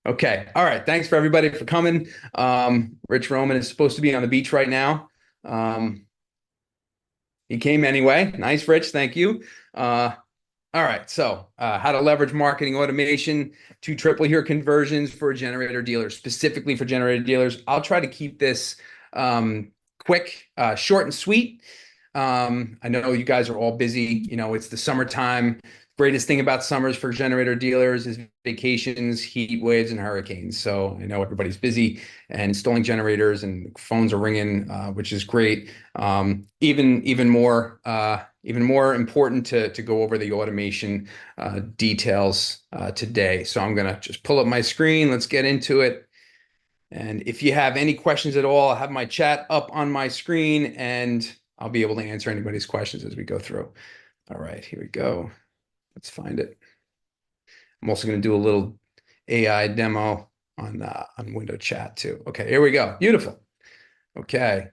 Okay. All right. Thanks for everybody for coming. Rich Roman is supposed to be on the beach right now. Um, he came anyway. Nice, Rich. Thank you. All right. So, how to leverage marketing automation to triple your conversions for generator dealers, specifically for generator dealers. I'll try to keep this quick, short, and sweet. I know you guys are all busy. It's the summertime. Greatest thing about summers for generator dealers is vacations, heat waves, and hurricanes. So I know everybody's busy and installing generators, and phones are ringing, which is great. Even more important to go over the automation details today. So I'm gonna just pull up my screen. Let's get into it. And if you have any questions at all, I have my chat up on my screen, and I'll be able to answer anybody's questions as we go through. All right, here we go. Let's find it. I'm also going to do a little AI demo on window chat too. Okay, here we go. Beautiful. Okay.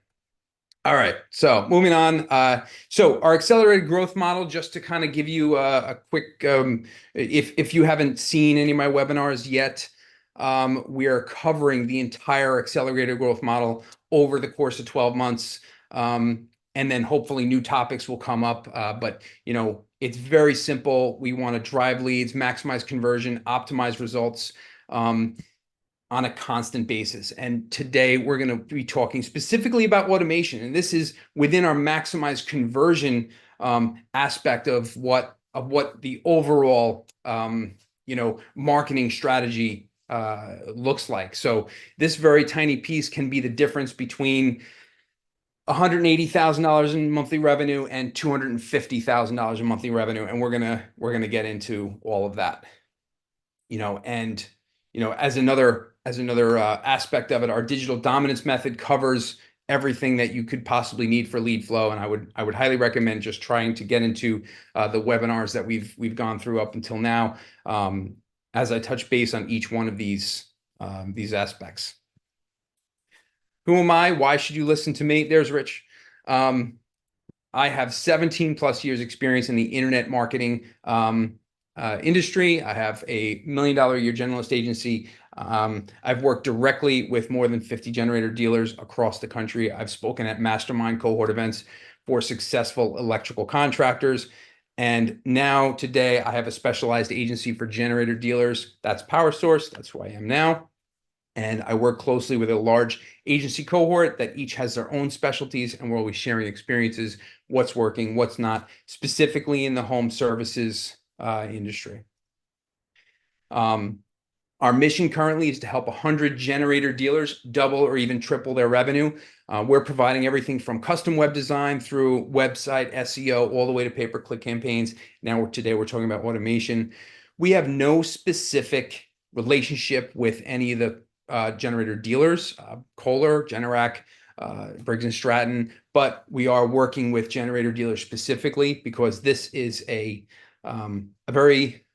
All right. So moving on. So our accelerated growth model, just to kind of give you a quick, if you haven't seen any of my webinars yet, we are covering the entire accelerated growth model over the course of 12 months. And then hopefully new topics will come up. But it's very simple. We want to drive leads, maximize conversion, optimize results. On a constant basis. And today we're going to be talking specifically about automation. And this is within our maximized conversion aspect of what the overall marketing strategy looks like. So this very tiny piece can be the difference between $180,000 in monthly revenue and $250,000 in monthly revenue. And we're gonna get into all of that. And as another aspect of it, our digital dominance method covers everything that you could possibly need for lead flow. And I would highly recommend just trying to get into the webinars that we've gone through up until now, as I touch base on each one of these aspects. Who am I? Why should you listen to me? There's Rich. I have 17 plus years experience in the internet marketing industry. I have a $1 million a year generalist agency. I've worked directly with more than 50 generator dealers across the country. I've spoken at mastermind cohort events for successful electrical contractors. And now today I have a specialized agency for generator dealers. That's Power Source. That's who I am now. And I work closely with a large agency cohort that each has their own specialties, and we're always sharing experiences, what's working, what's not, specifically in the home services industry. Our mission currently is to help 100 generator dealers double or even triple their revenue. We're providing everything from custom web design through website SEO, all the way to pay-per-click campaigns. Today we're talking about automation. We have no specific relationship with any of the generator dealers, Kohler, Generac, Briggs and Stratton, but we are working with generator dealers specifically because this is a very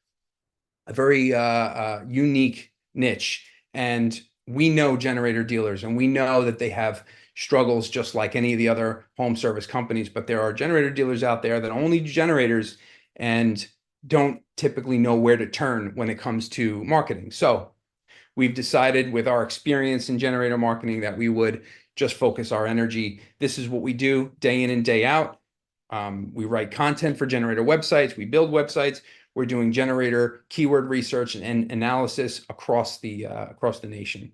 unique niche. And we know generator dealers, and we know that they have struggles just like any of the other home service companies, but there are generator dealers out there that only do generators and don't typically know where to turn when it comes to marketing. So we've decided with our experience in generator marketing that we would just focus our energy. This is what we do day in and day out. We write content for generator websites. We build websites. We're doing generator keyword research and analysis across the nation.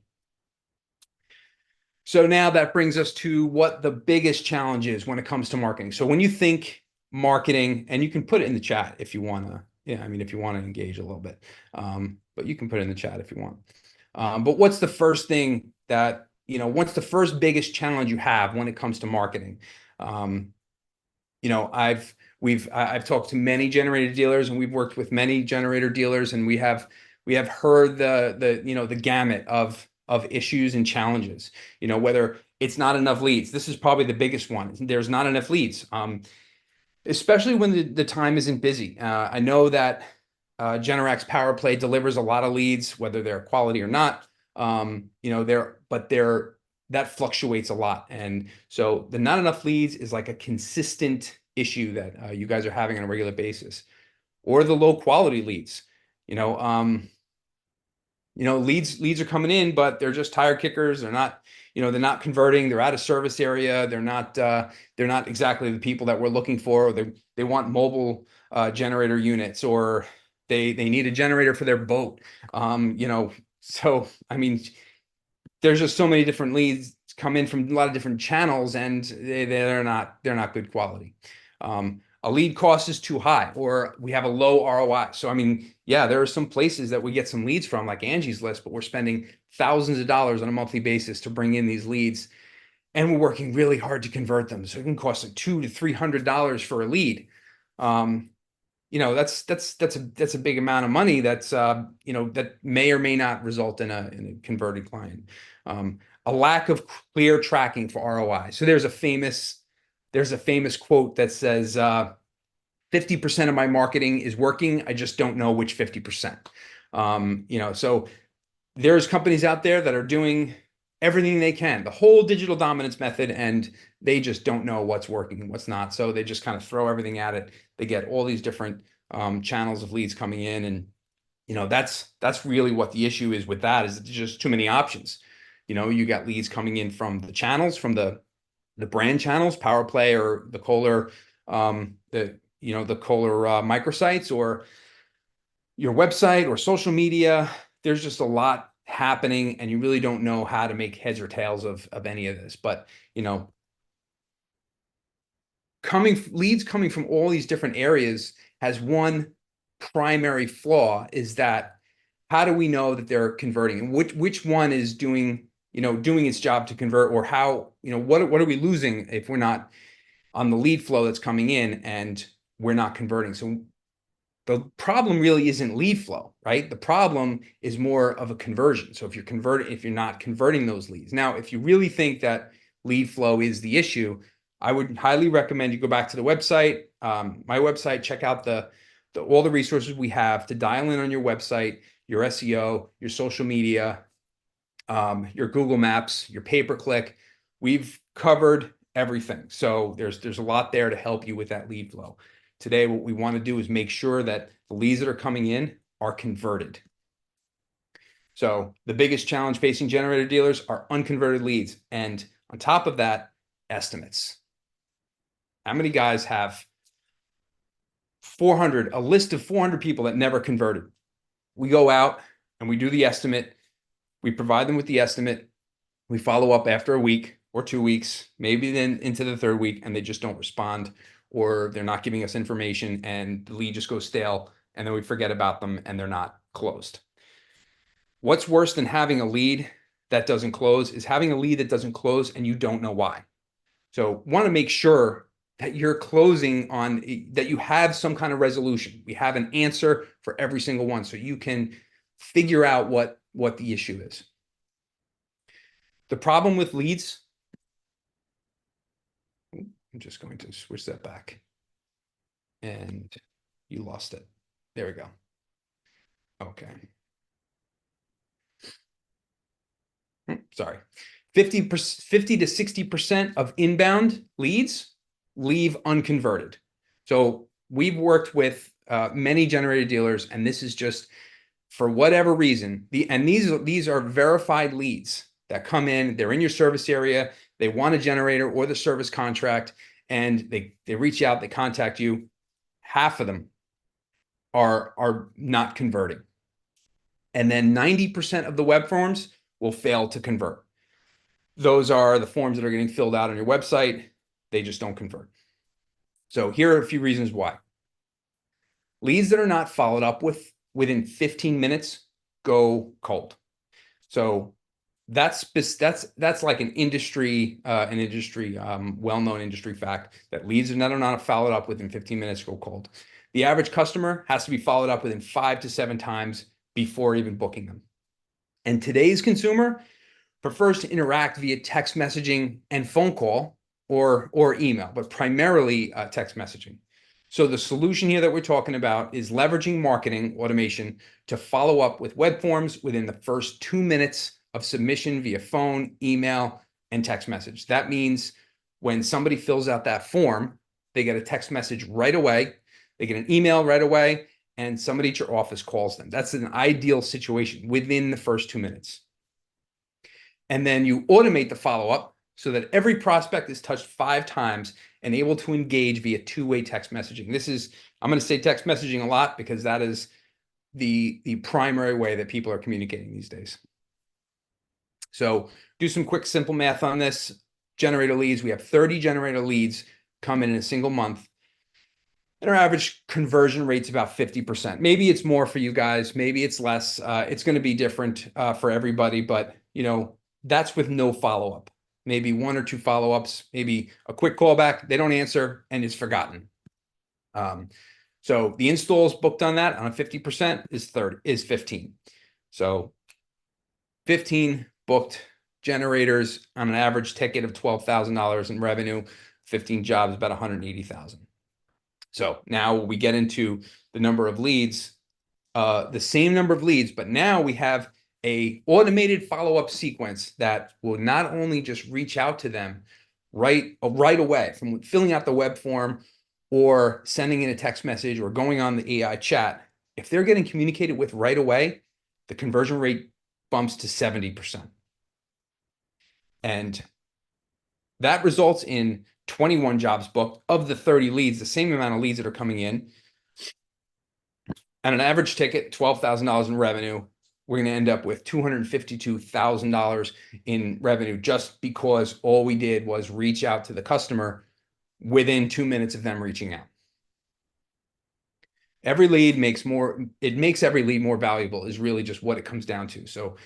So now that brings us to what the biggest challenge is when it comes to marketing. So when you think marketing, and you can put it in the chat if you want to, if you want to engage a little bit, but you can put it in the chat if you want. But what's the first thing that, what's the first biggest challenge you have when it comes to marketing? I've talked to many generator dealers, and we've worked with many generator dealers, and we have heard the gamut of issues and challenges, whether it's not enough leads. This is probably the biggest one. There's not enough leads, especially when the time isn't busy. I know that Generac's Power Play delivers a lot of leads, whether they're quality or not. That fluctuates a lot. And so the not enough leads is like a consistent issue that you guys are having on a regular basis, or the low quality leads. leads are coming in, but they're just tire kickers. They're not, they're not converting. They're out of service area. They're not exactly the people that we're looking for. Or they want mobile generator units, or they need a generator for their boat. So I mean, there's just so many different leads come in from a lot of different channels, and they're not good quality. A lead cost is too high, or we have a low ROI. So I mean, yeah, there are some places that we get some leads from, like Angie's List, but we're spending thousands of dollars on a monthly basis to bring in these leads, and we're working really hard to convert them. So it can cost like $200 to $300 for a lead. That's a big amount of money. That may or may not result in a converted client. A lack of clear tracking for ROI. So there's a famous quote that says, 50% of my marketing is working. I just don't know which 50%. So there's companies out there that are doing everything they can, the whole digital dominance method, and they just don't know what's working and what's not. So they just kind of throw everything at it. They get all these different channels of leads coming in, and that's really what the issue is with that. Is there's just too many options. You got leads coming in from the channels, from the brand channels, Power Play, or the Kohler, the Kohler microsites, or your website, or social media. There's just a lot happening, and you really don't know how to make heads or tails of any of this. But leads coming from all these different areas has one primary flaw, is that how do we know that they're converting, and which one is doing its job to convert, or how, what are we losing if we're not on the lead flow that's coming in and we're not converting? So the problem really isn't lead flow, right? The problem is more of a conversion. So if you're not converting those leads. Now, if you really think that lead flow is the issue, I would highly recommend you go back to the website, my website, check out all the resources we have to dial in on your website, your SEO, your social media, your Google Maps, your pay-per-click. We've covered everything. So there's a lot there to help you with that lead flow. Today, what we want to do is make sure that the leads that are coming in are converted. So the biggest challenge facing generator dealers are unconverted leads. And on top of that, estimates. How many guys have a list of 400 people that never converted? We go out and we do the estimate. We provide them with the estimate. We follow up after a week or 2 weeks, maybe then into the third week, and they just don't respond, or they're not giving us information, and the lead just goes stale, and then we forget about them and they're not closed. What's worse than having a lead that doesn't close is having a lead that doesn't close and you don't know why. So want to make sure that you're closing that you have some kind of resolution. We have an answer for every single one, so you can figure out what the issue is. The problem with leads, I'm just going to switch that back, and you lost it. There we go. Okay. Sorry. 50 to 60% of inbound leads leave unconverted. So we've worked with many generator dealers, and this is just, for whatever reason, these are verified leads that come in. They're in your service area. They want a generator or the service contract, and they reach out, they contact you. Half of them are not converting. And then 90% of the web forms will fail to convert. Those are the forms that are getting filled out on your website. They just don't convert. So here are a few reasons why. Leads that are not followed up with within 15 minutes go cold. So that's like an industry well-known industry fact, that leads that are not followed up within 15 minutes go cold. The average customer has to be followed up within 5 to 7 times before even booking them. And today's consumer prefers to interact via text messaging and phone call or email, but primarily text messaging. So the solution here that we're talking about is leveraging marketing automation to follow up with web forms within the first 2 minutes of submission via phone, email, and text message. That means when somebody fills out that form, they get a text message right away, they get an email right away, and somebody at your office calls them. That's an ideal situation within the first 2 minutes. And then you automate the follow-up so that every prospect is touched 5 times and able to engage via two-way text messaging. I'm going to say text messaging a lot because that is the primary way that people are communicating these days. So do some quick, simple math on this. Generator leads, we have 30 generator leads come in a single month. And our average conversion rate's about 50%. Maybe it's more for you guys. Maybe it's less. It's going to be different for everybody, but that's with no follow-up. Maybe 1 or 2 follow-ups, maybe a quick callback. They don't answer and it's forgotten. So the installs booked on that on a 50% is 15. So 15 booked generators on an average ticket of $12,000 in revenue, 15 jobs, about 180,000. So now we get into the number of leads, the same number of leads, but now we have a automated follow-up sequence that will not only just reach out to them right away from filling out the web form or sending in a text message or going on the AI chat. If they're getting communicated with right away, the conversion rate bumps to 70%. And that results in 21 jobs booked of the 30 leads, the same amount of leads that are coming in. And an average ticket, $12,000 in revenue, we're going to end up with $252,000 in revenue just because all we did was reach out to the customer within 2 minutes of them reaching out. Every lead makes every lead more valuable is really just what it comes down to. So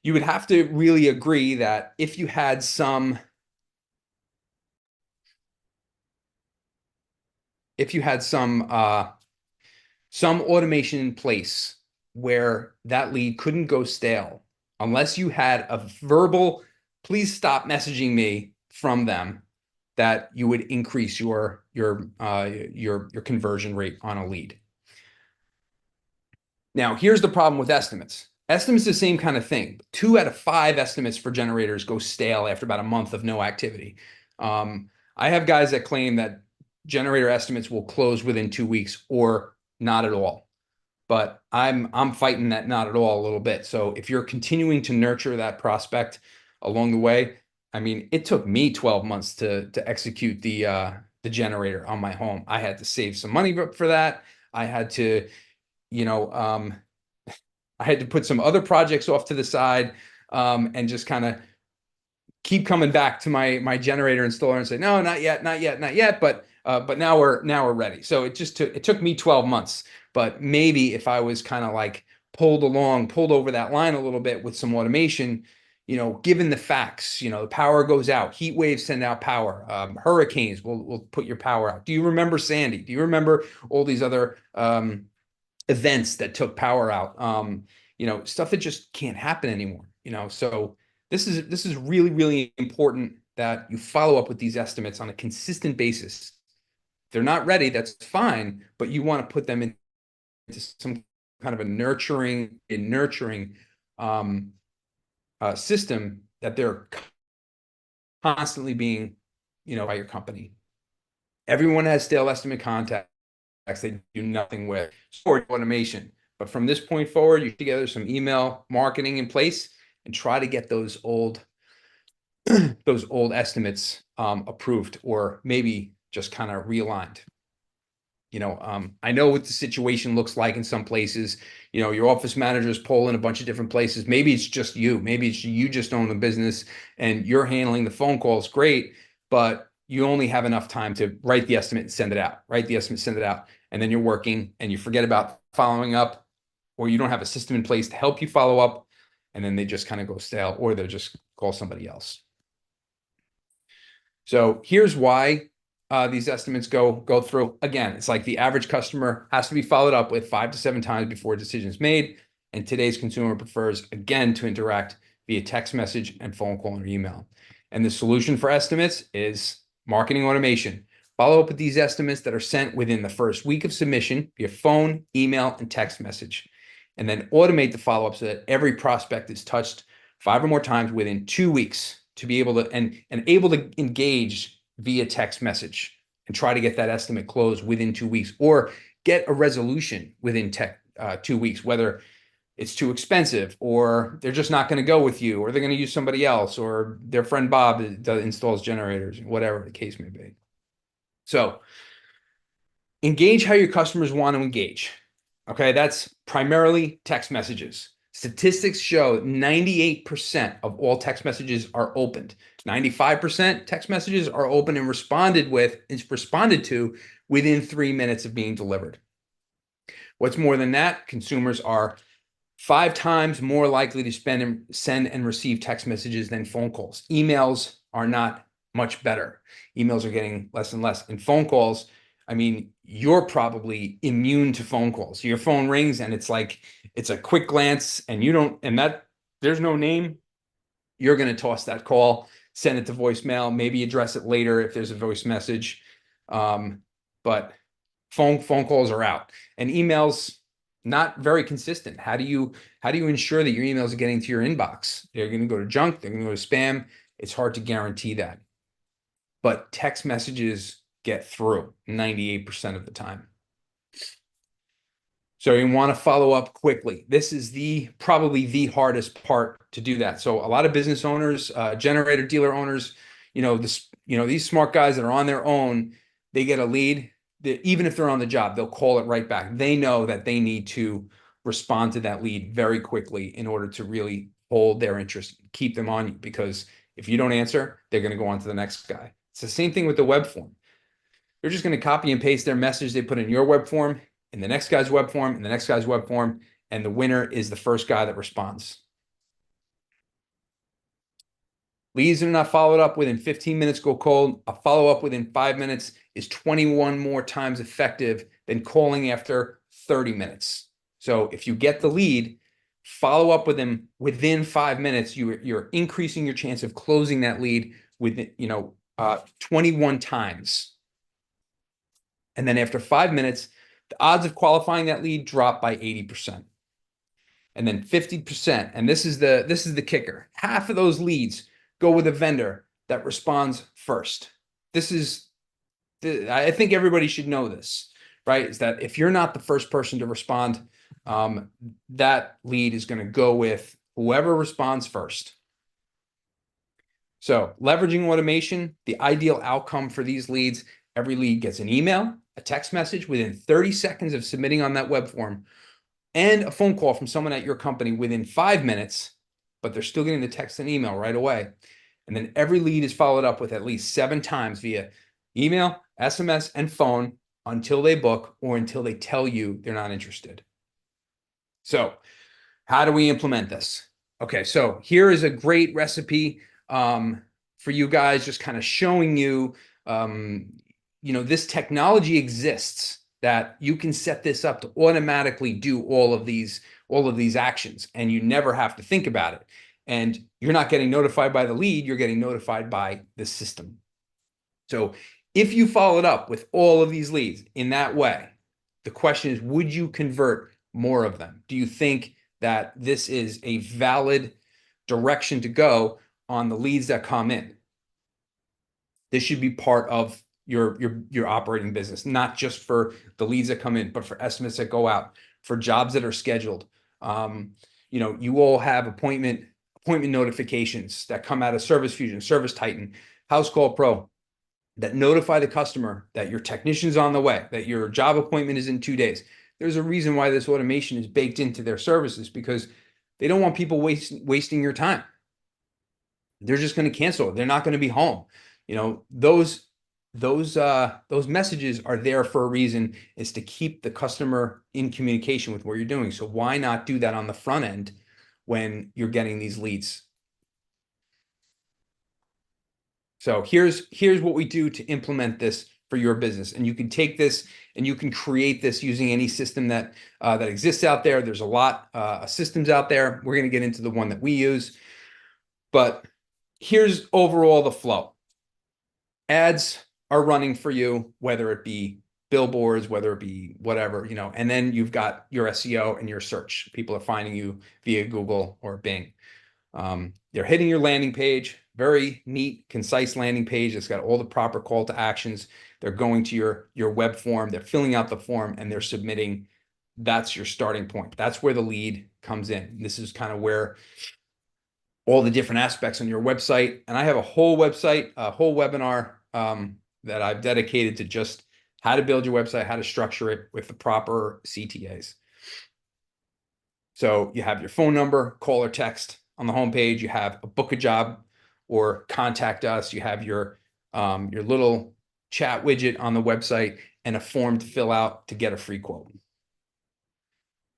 you would have to really agree that if you had some automation in place where that lead couldn't go stale unless you had a verbal, please stop messaging me from them, that you would increase your conversion rate on a lead. Now, here's the problem with estimates. Estimates the same kind of thing. 2 out of 5 estimates for generators go stale after about a month of no activity. I have guys that claim that generator estimates will close within 2 weeks or not at all. But I'm fighting that not at all a little bit. So if you're continuing to nurture that prospect along the way, I mean, it took me 12 months to execute the generator on my home. I had to save some money for that. I had to, I had to put some other projects off to the side and just kind of keep coming back to my generator installer and say, no, not yet, not yet, not yet. But now we're ready. So it took me 12 months. But maybe if I was kind of like pulled over that line a little bit with some automation, given the facts, the power goes out, heat waves send out power, hurricanes will put your power out. Do you remember Sandy? Do you remember all these other events that took power out? Stuff that just can't happen anymore. So this is really, really important that you follow up with these estimates on a consistent basis. If they're not ready, that's fine, but you want to put them into some kind of a nurturing system that they're constantly being, by your company. Everyone has stale estimate contacts they do nothing with. Storage automation. But from this point forward, you put together some email marketing in place and try to get those old estimates approved, or maybe just kind of realigned. I know what the situation looks like in some places. Your office manager is polling a bunch of different places. Maybe it's just you. Maybe it's you just own the business and you're handling the phone calls. Great, but you only have enough time to write the estimate and send it out. Write the estimate, send it out, and then you're working and you forget about following up, or you don't have a system in place to help you follow up, and then they just kind of go stale, or they'll just call somebody else. So here's why these estimates go through. Again, it's like the average customer has to be followed up with 5 to 7 times before a decision is made. And today's consumer prefers, again, to interact via text message and phone call or email. And the solution for estimates is marketing automation. Follow up with these estimates that are sent within the first week of submission via phone, email, and text message. And then automate the follow-up so that every prospect is touched 5 or more times within 2 weeks to be able to, and able to engage via text message and try to get that estimate closed within 2 weeks, or get a resolution within 2 weeks, whether it's too expensive, or they're just not going to go with you, or they're going to use somebody else, or their friend Bob installs generators, whatever the case may be. So engage how your customers want to engage. Okay, that's primarily text messages. Statistics show 98% of all text messages are opened. 95% text messages are opened and responded to within 3 minutes of being delivered. What's more than that, consumers are 5 times more likely to send and receive text messages than phone calls. Emails are not much better. Emails are getting less and less. And phone calls, I mean, you're probably immune to phone calls. Your phone rings and it's like, it's a quick glance and there's no name. You're going to toss that call, send it to voicemail, maybe address it later if there's a voice message. But phone calls are out, and emails not very consistent. How do you ensure that your emails are getting to your inbox? They're going to go to junk, they're going to go to spam. It's hard to guarantee that. But text messages get through 98% of the time. So you want to follow up quickly. This is probably the hardest part to do that. So a lot of business owners, generator dealer owners, these smart guys that are on their own, they get a lead. Even if they're on the job, they'll call it right back. They know that they need to respond to that lead very quickly in order to really hold their interest, keep them on you, because if you don't answer, they're going to go on to the next guy. It's the same thing with the web form. They're just going to copy and paste their message they put in your web form in the next guy's web form, in the next guy's web form, and the winner is the first guy that responds. Leads that are not followed up within 15 minutes go cold. A follow-up within 5 minutes is 21 more times effective than calling after 30 minutes. So if you get the lead, follow up with them within 5 minutes, you're increasing your chance of closing that lead within 21 times. And then after 5 minutes, the odds of qualifying that lead drop by 80%. And then 50%, and this is the kicker. Half of those leads go with a vendor that responds first. I think everybody should know this, right? Is that if you're not the first person to respond, that lead is going to go with whoever responds first. So leveraging automation, the ideal outcome for these leads, every lead gets an email, a text message within 30 seconds of submitting on that web form, and a phone call from someone at your company within 5 minutes, but they're still getting the text and email right away. And then every lead is followed up with at least 7 times via email, SMS, and phone until they book or until they tell you they're not interested. So how do we implement this? Okay, so here is a great recipe for you guys, just kind of showing you, this technology exists that you can set this up to automatically do all of these actions, and you never have to think about it. And you're not getting notified by the lead, you're getting notified by the system. So if you followed up with all of these leads in that way, the question is, would you convert more of them? Do you think that this is a valid direction to go on the leads that come in? This should be part of your operating business, not just for the leads that come in, but for estimates that go out, for jobs that are scheduled. You all have appointment notifications that come out of Service Fusion, Service Titan, House Call Pro, that notify the customer that your technician's on the way, that your job appointment is in 2 days. There's a reason why this automation is baked into their services, because they don't want people wasting your time. They're just going to cancel. They're not going to be home. Those messages are there for a reason, is to keep the customer in communication with what you're doing. So why not do that on the front end when you're getting these leads? So here's what we do to implement this for your business. And you can take this and you can create this using any system that exists out there. There's a lot of systems out there. We're going to get into the one that we use. But here's overall the flow. Ads are running for you, whether it be billboards, whether it be whatever, and then you've got your SEO and your search. People are finding you via Google or Bing. They're hitting your landing page. very neat, concise landing page. It's got all the proper call to actions. They're going to your web form, they're filling out the form, and they're submitting. That's your starting point. That's where the lead comes in. This is kind of where all the different aspects on your website. And I have a whole website, a whole webinar that I've dedicated to just how to build your website, how to structure it with the proper CTAs. So you have your phone number, call or text on the homepage. You have a book a job or contact us. You have your little chat widget on the website and a form to fill out to get a free quote.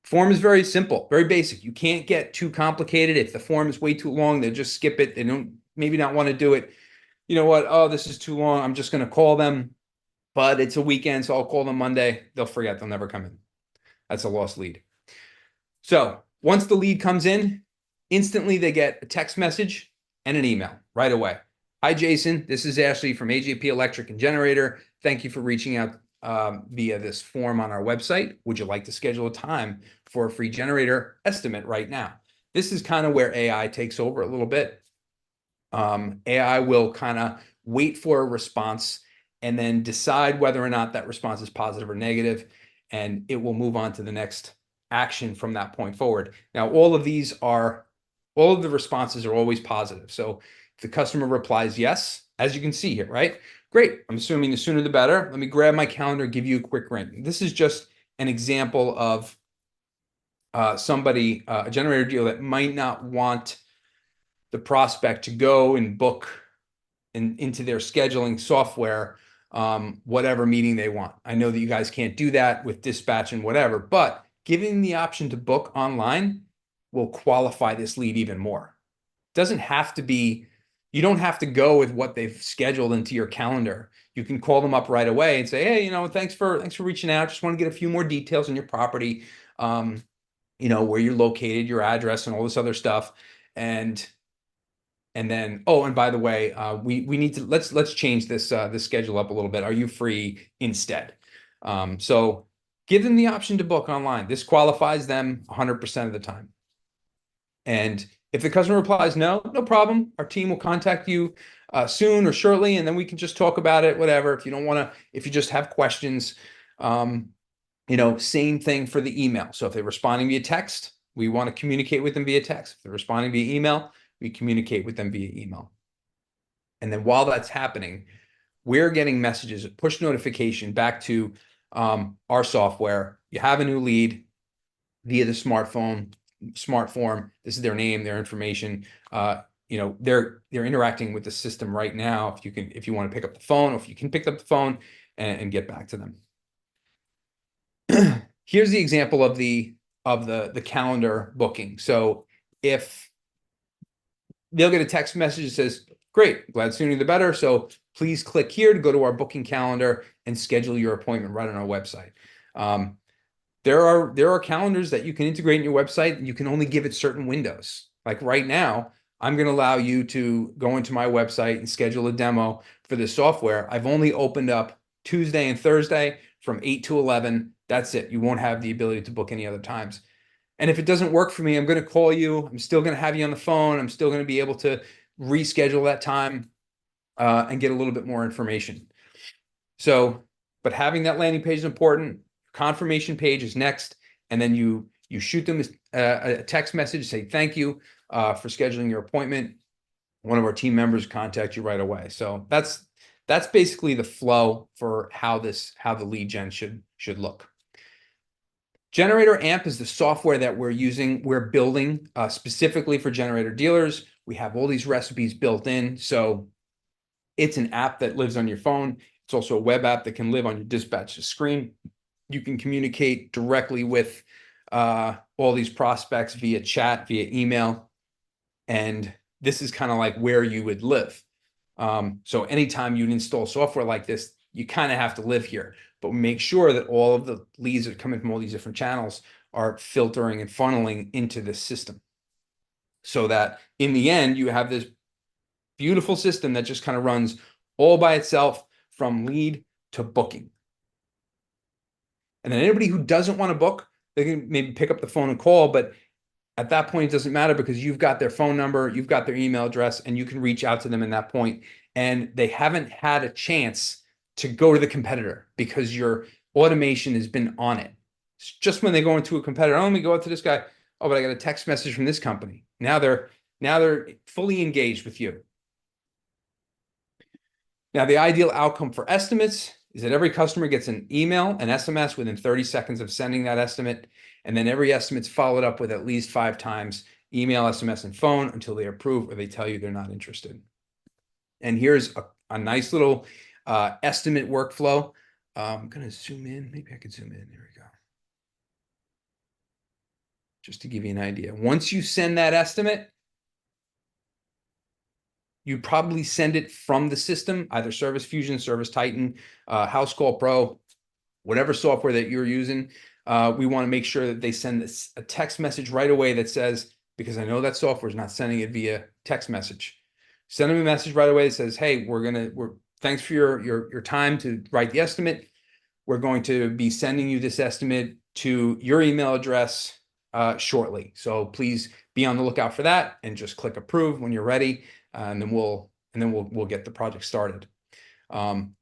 Form is very simple, very basic. You can't get too complicated. If the form is way too long, they'll just skip it. They don't maybe not want to do it. You know what? Oh, this is too long. I'm just going to call them, but it's a weekend, so I'll call them Monday. They'll forget. They'll never come in. That's a lost lead. So once the lead comes in, instantly they get a text message and an email right away. Hi, Jason. This is Ashley from AJP Electric and Generator. Thank you for reaching out via this form on our website. Would you like to schedule a time for a free generator estimate right now? This is kind of where AI takes over a little bit. AI will kind of wait for a response and then decide whether or not that response is positive or negative, and it will move on to the next action from that point forward. Now, all of the responses are always positive. So if the customer replies yes, as you can see here, right? Great. I'm assuming the sooner the better. Let me grab my calendar, give you a quick ring. This is just an example of somebody, a generator deal that might not want the prospect to go and book into their scheduling software whatever meeting they want. I know that you guys can't do that with dispatch and whatever, but giving the option to book online will qualify this lead even more. It doesn't have to be, you don't have to go with what they've scheduled into your calendar. You can call them up right away and say, hey, thanks for reaching out. Just want to get a few more details on your property, where you're located, your address, and all this other stuff. And then, oh, and by the way, we need to let's change this schedule up a little bit. Are you free instead? So give them the option to book online. This qualifies them 100% of the time. And if the customer replies no, no problem. Our team will contact you soon or shortly, and then we can just talk about it, whatever. If you don't want to, if you just have questions, same thing for the email. So if they're responding via text, we want to communicate with them via text. If they're responding via email, we communicate with them via email. And then while that's happening, we're getting messages, push notification back to our software. You have a new lead via the smart form. This is their name, their information. They're interacting with the system right now. If you want to pick up the phone, or if you can pick up the phone and get back to them. Here's the example of the calendar booking. So if they'll get a text message that says, great, glad sooner the better. So please click here to go to our booking calendar and schedule your appointment right on our website. There are calendars that you can integrate in your website, and you can only give it certain windows. Like right now, I'm going to allow you to go into my website and schedule a demo for this software. I've only opened up Tuesday and Thursday from 8 to 11. That's it. You won't have the ability to book any other times. And if it doesn't work for me, I'm going to call you. I'm still going to have you on the phone. I'm still going to be able to reschedule that time and get a little bit more information. So, but having that landing page is important. Confirmation page is next. And then you shoot them a text message, say thank you for scheduling your appointment. One of our team members contact you right away. So that's basically the flow for how the lead gen should look. Generator AMP is the software that we're building specifically for generator dealers. We have all these recipes built in. So it's an app that lives on your phone. It's also a web app that can live on your dispatch screen. You can communicate directly with all these prospects via chat, via email. And this is kind of like where you would live. So anytime you install software like this, you kind of have to live here. But make sure that all of the leads that come in from all these different channels are filtering and funneling into this system, so that in the end, you have this beautiful system that just kind of runs all by itself from lead to booking. And then anybody who doesn't want to book, they can maybe pick up the phone and call, but At that point, it doesn't matter because you've got their phone number, you've got their email address, and you can reach out to them in that point. And they haven't had a chance to go to the competitor because your automation has been on it. It's just when they go into a competitor, oh, let me go out to this guy. Oh, but I got a text message from this company. Now they're fully engaged with you. Now, the ideal outcome for estimates is that every customer gets an email, an SMS within 30 seconds of sending that estimate. And then every estimate's followed up with at least 5 times email, SMS, and phone until they approve or they tell you they're not interested. And here's a nice little estimate workflow. I'm going to zoom in. Maybe I could zoom in. Here we go. Just to give you an idea. Once you send that estimate, you probably send it from the system, either Service Fusion, Service Titan, House Call Pro, whatever software that you're using. We want to make sure that they send this a text message right away that says, because I know that software is not sending it via text message. Send them a message right away that says, hey, thanks for your time to write the estimate. We're going to be sending you this estimate to your email address shortly. So please be on the lookout for that and just click approve when you're ready. And then we'll get the project started.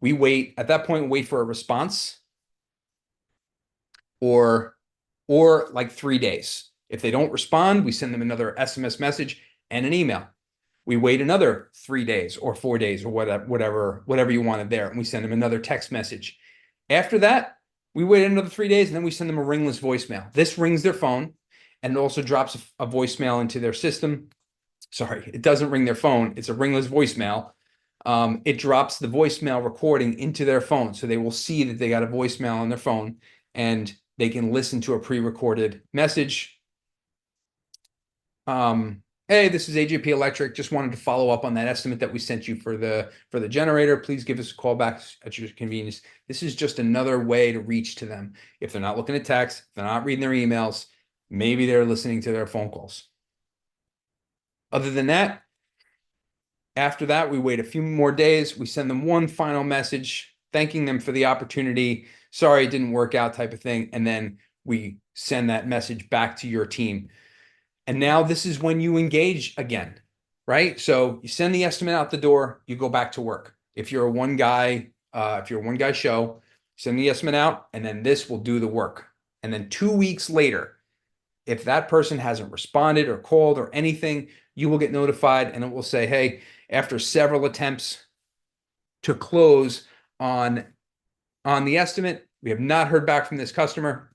We wait at that point, wait for a response or like 3 days. If they don't respond, we send them another SMS message and an email. We wait another 3 days or 4 days or whatever you wanted there. And we send them another text message. After that, we wait another 3 days and then we send them a ringless voicemail. This rings their phone and it also drops a voicemail into their system. Sorry, it doesn't ring their phone. It's a ringless voicemail. It drops the voicemail recording into their phone. So they will see that they got a voicemail on their phone and they can listen to a pre-recorded message. Hey, this is AJP Electric. Just wanted to follow up on that estimate that we sent you for the generator. Please give us a call back at your convenience. This is just another way to reach to them. If they're not looking at text, if they're not reading their emails, maybe they're listening to their phone calls. Other than that, after that, we wait a few more days. We send them one final message, thanking them for the opportunity. Sorry, it didn't work out type of thing. And then we send that message back to your team. And now this is when you engage again, right? So you send the estimate out the door, you go back to work. If you're a one guy show, send the estimate out, and then this will do the work. And then 2 weeks later, if that person hasn't responded or called or anything, you will get notified and it will say, hey, after several attempts to close on the estimate, we have not heard back from this customer.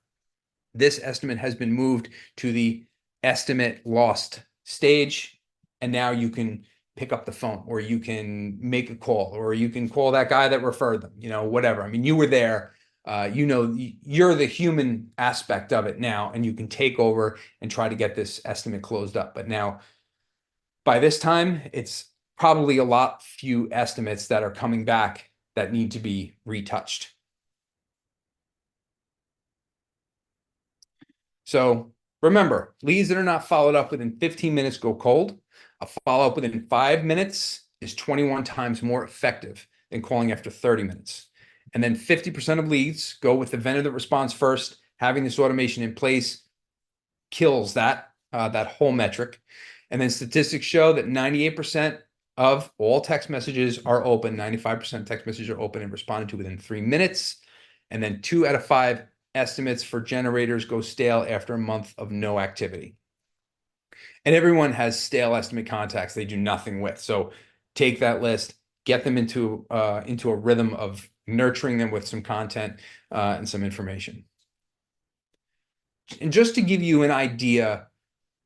This estimate has been moved to the estimate lost stage. And now you can pick up the phone or you can make a call or you can call that guy that referred them, whatever. I mean, you were there. You're the human aspect of it now, and you can take over and try to get this estimate closed up. But now, by this time, it's probably a few estimates that are coming back that need to be retouched. So remember, leads that are not followed up within 15 minutes go cold. A follow-up within 5 minutes is 21 times more effective than calling after 30 minutes. And then 50% of leads go with the vendor that responds first. Having this automation in place kills that whole metric. And then statistics show that 98% of all text messages are open. 95% of text messages are open and responded to within 3 minutes. And then 2 out of 5 estimates for generators go stale after a month of no activity. And everyone has stale estimate contacts they do nothing with. So take that list, get them into a rhythm of nurturing them with some content and some information. And just to give you an idea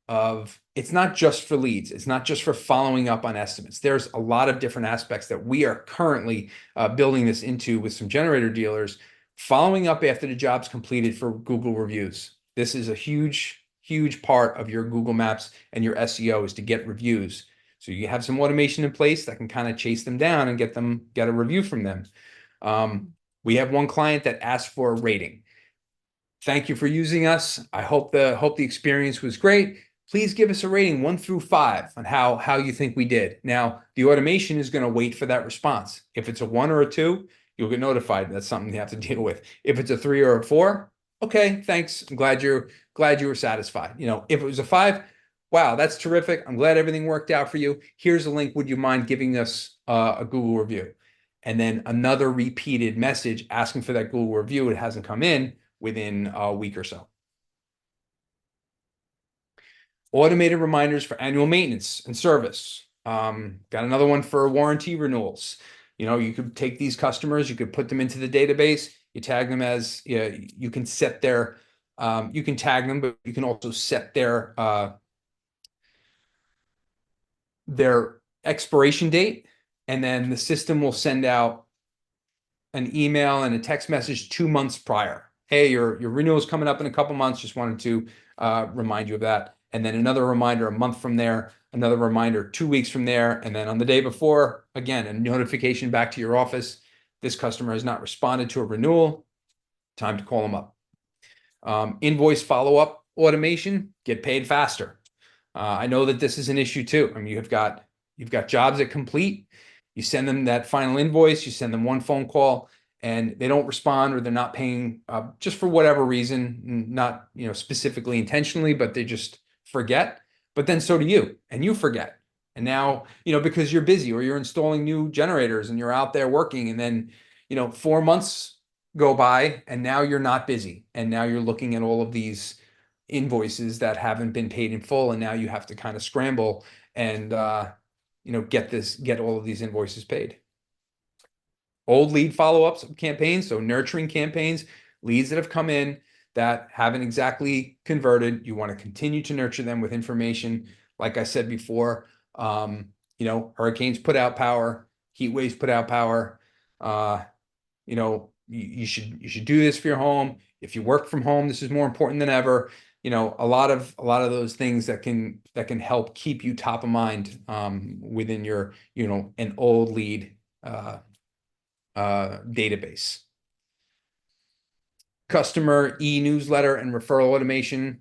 of, it's not just for leads. It's not just for following up on estimates. There's a lot of different aspects that we are currently building this into with some generator dealers, following up after the job's completed for Google reviews. This is a huge, huge part of your Google Maps and your SEO is to get reviews. So you have some automation in place that can kind of chase them down and get a review from them. We have one client that asked for a rating. Thank you for using us. I hope the experience was great. Please give us a rating 1 through 5 on how you think we did. Now, the automation is going to wait for that response. If it's a 1 or a 2, you'll get notified. That's something you have to deal with. If it's a 3 or a 4, Okay, thanks. I'm glad you were satisfied. If it was a five, wow, that's terrific. I'm glad everything worked out for you. Here's a link. Would you mind giving us a Google review? And then another repeated message asking for that Google review. It hasn't come in within a week or so. Automated reminders for annual maintenance and service. Got another one for warranty renewals. You could take these customers, you could put them into the database, you tag them as, you can set you can tag them, but you can also set their expiration date, and then the system will send out an email and a text message 2 months prior. Hey, your renewal is coming up in a couple months. Just wanted to remind you of that. And then another reminder a month from there, another reminder 2 weeks from there. And then on the day before, again, a notification back to your office. This customer has not responded to a renewal. Time to call them up. Invoice follow-up automation, get paid faster. I know that this is an issue too. I mean, you've got jobs that complete. You send them that final invoice, you send them one phone call, and they don't respond, or they're not paying just for whatever reason, not specifically intentionally, but they just forget. But then so do you, and you forget. And now, because you're busy or you're installing new generators and you're out there working, and then 4 months go by and now you're not busy. And now you're looking at all of these invoices that haven't been paid in full. And now you have to kind of scramble and, get all of these invoices paid. Old lead follow-ups campaigns, so nurturing campaigns, leads that have come in that haven't exactly converted. You want to continue to nurture them with information. Like I said before, hurricanes put out power, heat waves put out power. You should do this for your home. If you work from home, this is more important than ever. A lot of those things that can help keep you top of mind within your an old lead database. Customer e-newsletter and referral automation.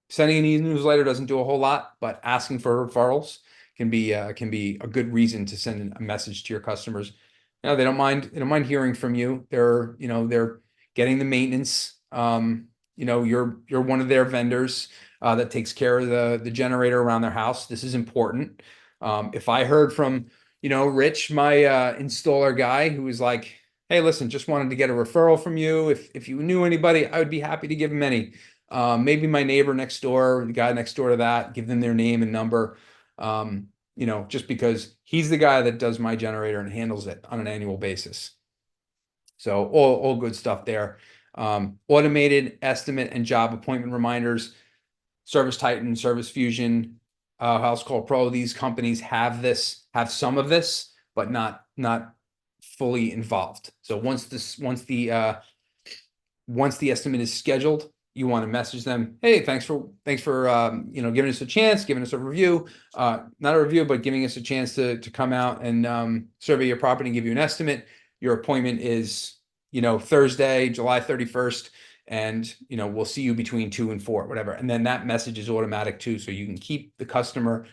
Sending an e-newsletter doesn't do a whole lot, but asking for referrals can be a good reason to send a message to your customers. They don't mind hearing from you. They're getting the maintenance. You're one of their vendors that takes care of the generator around their house. This is important. If I heard from Rich, my installer guy, who was like, hey, listen, just wanted to get a referral from you. If you knew anybody, I would be happy to give them any. Maybe my neighbor next door, the guy next door to that, give them their name and number. Just because he's the guy that does my generator and handles it on an annual basis. So all good stuff there. Automated estimate and job appointment reminders, Service Titan, Service Fusion, House Call Pro. These companies have some of this, but not fully involved. So once the estimate is scheduled, you want to message them, hey, thanks for giving us a chance, giving us a review, not a review, but giving us a chance to come out and survey your property and give you an estimate. Your appointment is Thursday, July 31st, and we'll see you between 2 and 4, whatever. And then that message is automatic too, so you can keep the customer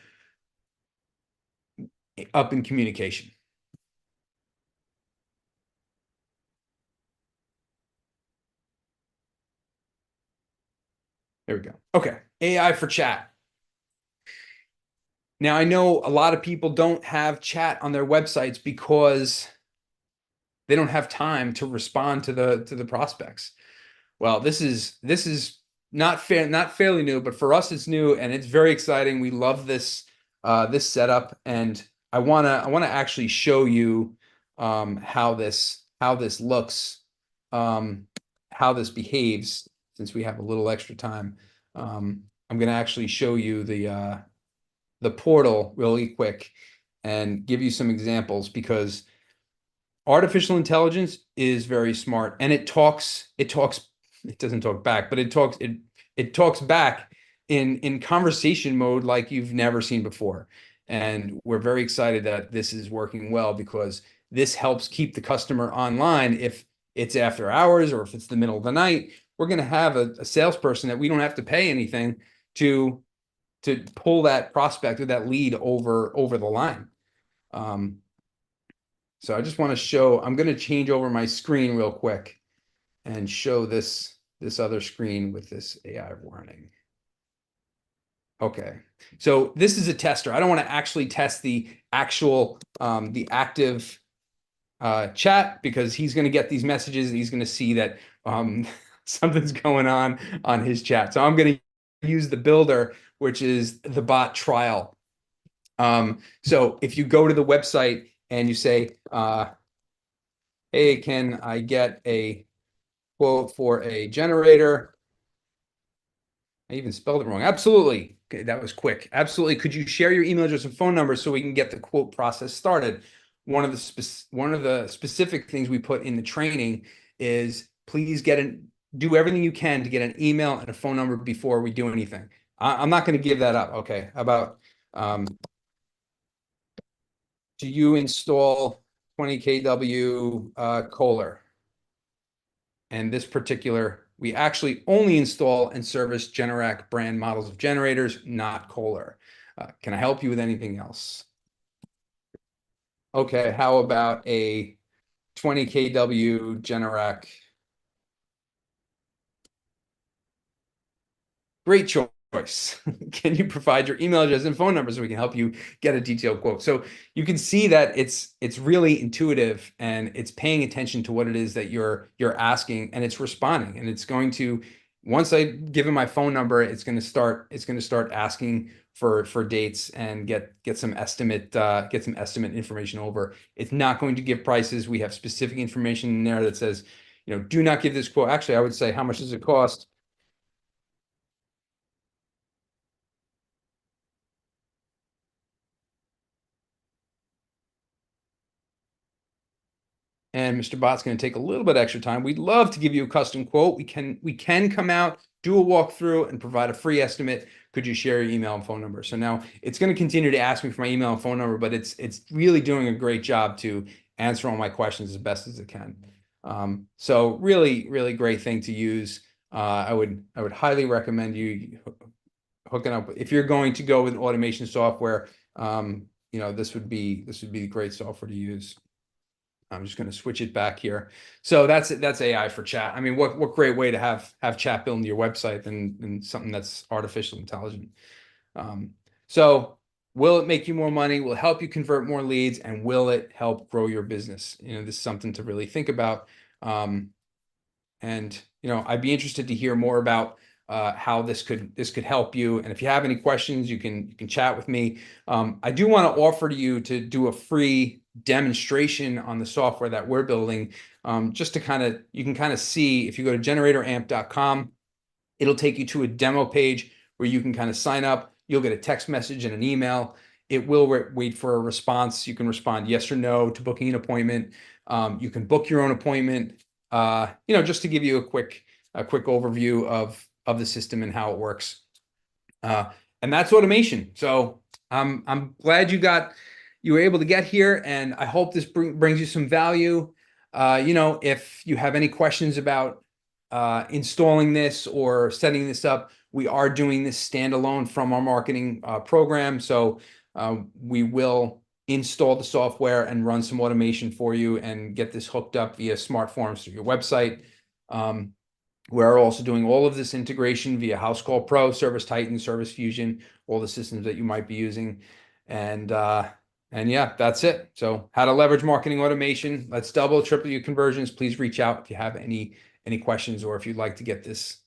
up in communication. There we go. Okay, AI for chat. Now, I know a lot of people don't have chat on their websites because they don't have time to respond to the prospects. Well, this is not fairly new, but for us it's new and it's very exciting. We love this setup, and I wanna actually show you how this looks, how this behaves. Since we have a little extra time, I'm gonna actually show you the portal really quick and give you some examples, because artificial intelligence is very smart, and it doesn't talk back, but it talks back in conversation mode like you've never seen before. And we're very excited that this is working well, because this helps keep the customer online. If it's after hours or if it's the middle of the night, we're going to have a salesperson that we don't have to pay anything to pull that prospect or that lead over the line. So I just want to show, I'm going to change over my screen real quick and show this this other screen with this AI warning. Okay, so this is a tester. I don't want to actually test the actual the active chat, because he's going to get these messages and he's going to see that something's going on his chat. So I'm going to use the builder, which is the bot trial. So if you go to the website and you say, hey, can I get a quote for a generator? I even spelled it wrong. Absolutely. Okay, that was quick. Absolutely. Could you share your email address and phone number so we can get the quote process started? One of the specific things we put in the training is please do everything you can to get an email and a phone number before we do anything. I'm not going to give that up. Okay. How about do you install 20 kW Kohler? And this particular, we actually only install and service Generac brand models of generators, not Kohler. Can I help you with anything else? Okay, how about a 20 kW Generac? Great choice. Can you provide your email address and phone number so we can help you get a detailed quote? So you can see that it's really intuitive, and it's paying attention to what it is that you're asking, and it's responding, and it's going to, once I give him my phone number, it's going to start asking for dates and get some estimate information over. It's not going to give prices. We have specific information in there that says, do not give this quote. Actually, I would say, how much does it cost? And Mr. Bot's going to take a little bit extra time. We'd love to give you a custom quote. We can come out, do a walkthrough, and provide a free estimate. Could you share your email and phone number? So now it's going to continue to ask me for my email and phone number, but it's really doing a great job to answer all my questions as best as it can. So really, really great thing to use. I would highly recommend you hooking up. If you're going to go with automation software, this would be great software to use. I'm just going to switch it back here. So that's AI for chat. I mean, what great way to have chat built into your website than something that's artificial intelligent. So will it make you more money? Will it help you convert more leads? And will it help grow your business? This is something to really think about. And I'd be interested to hear more about how this could help you. And if you have any questions, you can chat with me. I do want to offer to you to do a free demonstration on the software that we're building, just to you can see. If you go to generatoramp.com, it'll take you to a demo page where you can sign up. You'll get a text message and an email. It will wait for a response. You can respond yes or no to booking an appointment. You can book your own appointment. Just to give you a quick overview of the system and how it works. And that's automation. So I'm glad you were able to get here, and I hope this brings you some value. If you have any questions about installing this or setting this up, we are doing this standalone from our marketing program. So we will install the software and run some automation for you and get this hooked up via smart forms through your website. We're also doing all of this integration via House Call Pro, Service Titan, Service Fusion, all the systems that you might be using. And yeah, that's it. So how to leverage marketing automation. Let's double, triple your conversions. Please reach out if you have any questions, or if you'd like to get this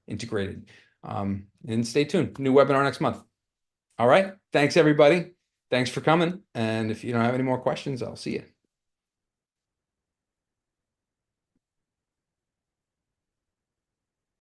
integrated. And stay tuned. New webinar next month. All right. Thanks, everybody. Thanks for coming. And if you don't have any more questions, I'll see you.